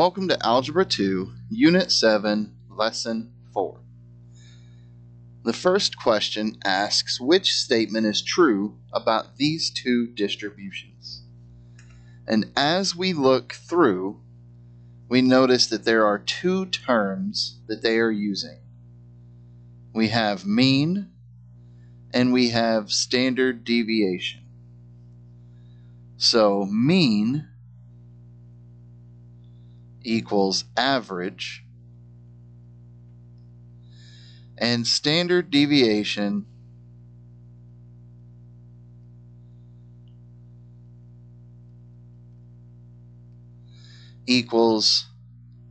Welcome to Algebra 2, Unit 7, Lesson 4. The first question asks which statement is true about these two distributions. And as we look through, we notice that there are two terms that they are using. We have mean and we have standard deviation. So mean equals average, and standard deviation equals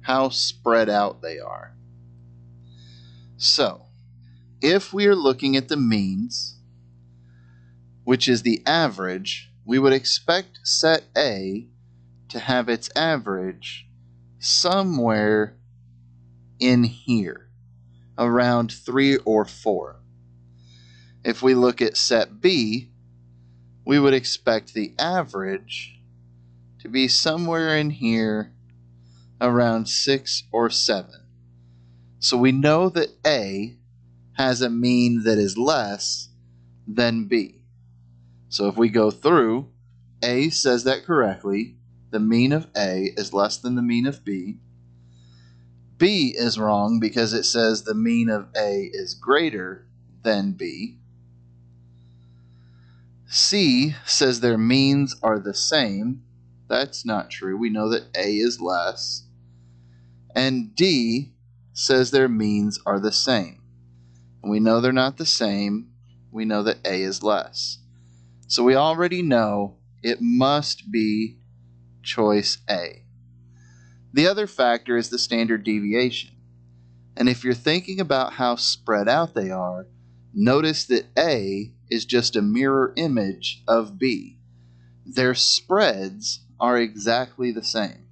how spread out they are. So, if we are looking at the means, which is the average, we would expect set A to have its average somewhere in here, around 3 or 4. If we look at set B, we would expect the average to be somewhere in here, around 6 or 7. So we know that A has a mean that is less than B. So if we go through, A says that correctly. The mean of A is less than the mean of B. B is wrong because it says the mean of A is greater than B. C says their means are the same. That's not true. We know that A is less. And D says their means are the same. And we know they're not the same. We know that A is less. So we already know it must be choice A. The other factor is the standard deviation. And if you're thinking about how spread out they are, notice that A is just a mirror image of B. Their spreads are exactly the same.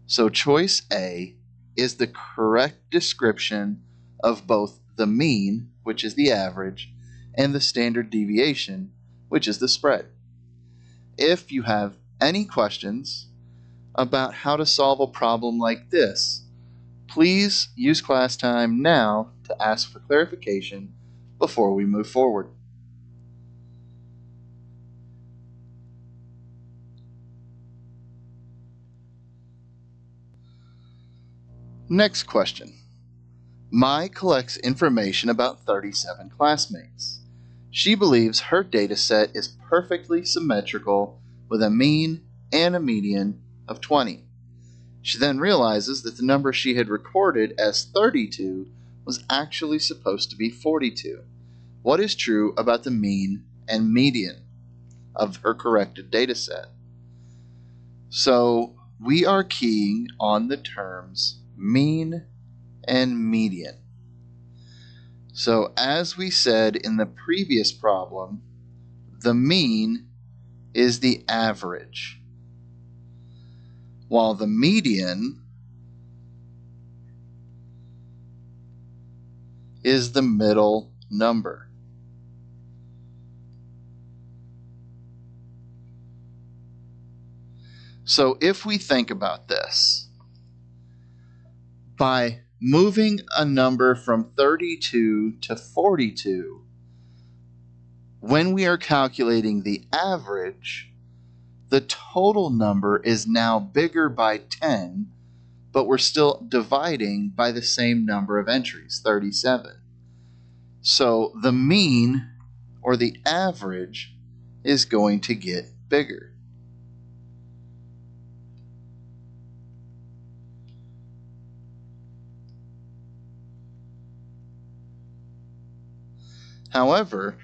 So choice A is the correct description of both the mean, which is the average, and the standard deviation, which is the spread. If you have any questions about how to solve a problem like this, please use class time now to ask for clarification before we move forward. Next question. Mai collects information about 37 classmates. She believes her data set is perfectly symmetrical with a mean and a median of 20. She then realizes that the number she had recorded as 32 was actually supposed to be 42. What is true about the mean and median of her corrected data set? So we are keying on the terms mean and median. So as we said in the previous problem, the mean is the average, while the median is the middle number. So if we think about this, by moving a number from 32 to 42, when we are calculating the average, the total number is now bigger by 10, but we're still dividing by the same number of entries, 37. So the mean, or the average, is going to get bigger. However,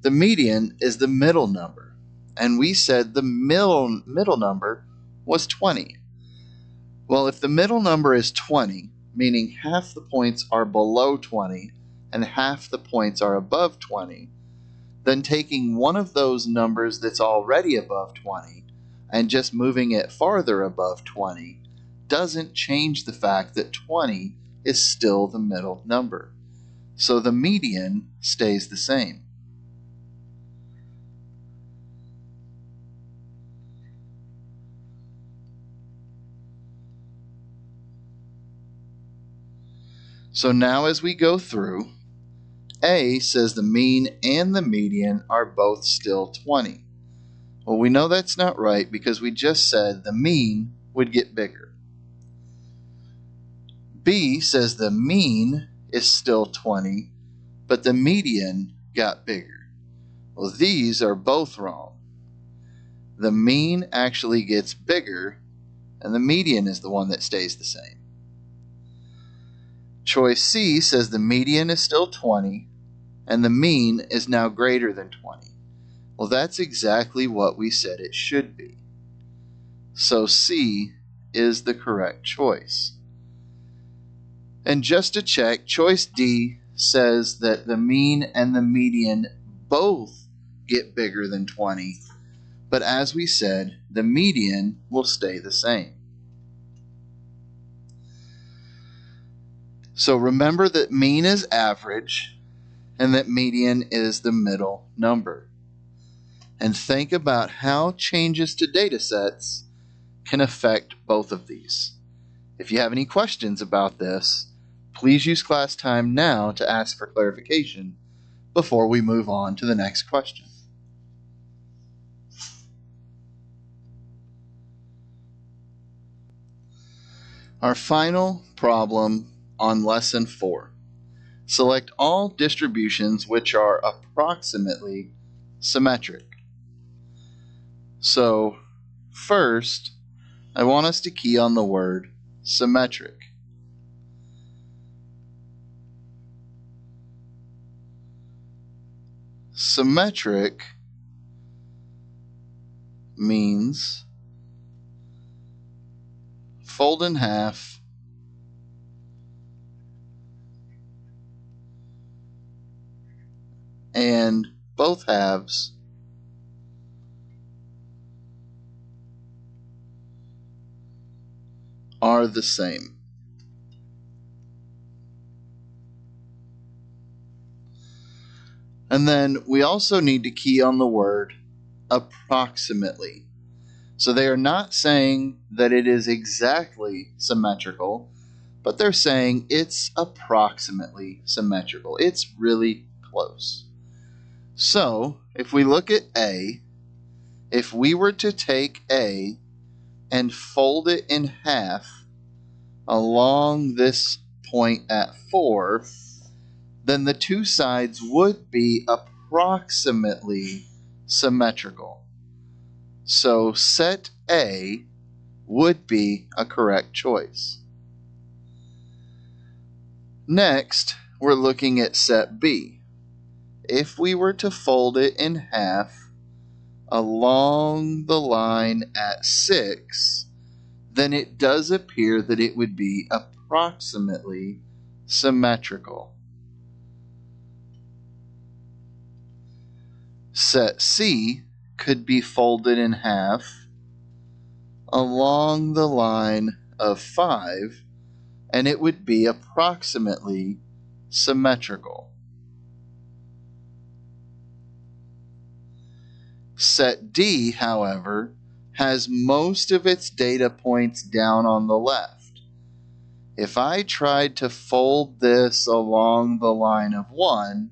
the median is the middle number, and we said the middle number was 20. Well, if the middle number is 20, meaning half the points are below 20 and half the points are above 20, then taking one of those numbers that's already above 20 and just moving it farther above 20 doesn't change the fact that 20 is still the middle number. So the median stays the same. So now as we go through, A says the mean and the median are both still 20. Well, we know that's not right because we just said the mean would get bigger. B says the mean is still 20, but the median got bigger. Well, these are both wrong. The mean actually gets bigger, and the median is the one that stays the same. Choice C says the median is still 20, and the mean is now greater than 20. Well, that's exactly what we said it should be. So C is the correct choice. And just to check, choice D says that the mean and the median both get bigger than 20, but as we said, the median will stay the same. So remember that mean is average and that median is the middle number. And think about how changes to data sets can affect both of these. If you have any questions about this, please use class time now to ask for clarification before we move on to the next question. Our final problem on lesson 4. Select all distributions which are approximately symmetric. So first, I want us to key on the word symmetric. Symmetric means fold in half and both halves are the same. And then we also need to key on the word approximately. So they are not saying that it is exactly symmetrical, but they're saying it's approximately symmetrical. It's really close. So if we look at A, if we were to take A and fold it in half along this point at 4, then the two sides would be approximately symmetrical. So set A would be a correct choice. Next, we're looking at set B. If we were to fold it in half along the line at 6, then it does appear that it would be approximately symmetrical. Set C could be folded in half along the line of 5, and it would be approximately symmetrical. Set D, however, has most of its data points down on the left. If I tried to fold this along the line of 1,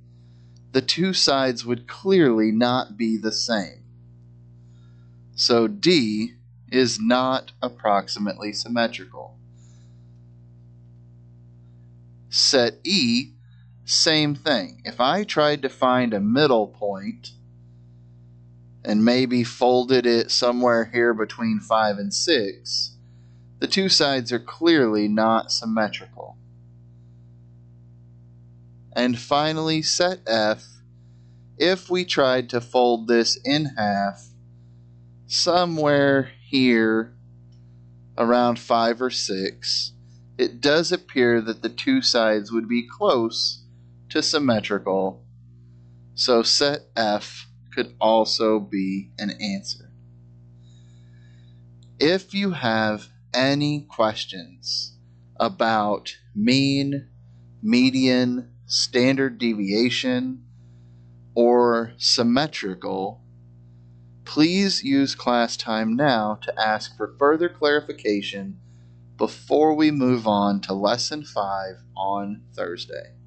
the two sides would clearly not be the same. So D is not approximately symmetrical. Set E, same thing. If I tried to find a middle point and maybe folded it somewhere here between 5 and 6, the two sides are clearly not symmetrical. And finally, set F, if we tried to fold this in half somewhere here around 5 or 6, it does appear that the two sides would be close to symmetrical, so set F could also be an answer. If you have any questions about mean, median, standard deviation, or symmetrical, please use class time now to ask for further clarification before we move on to lesson 5 on Thursday.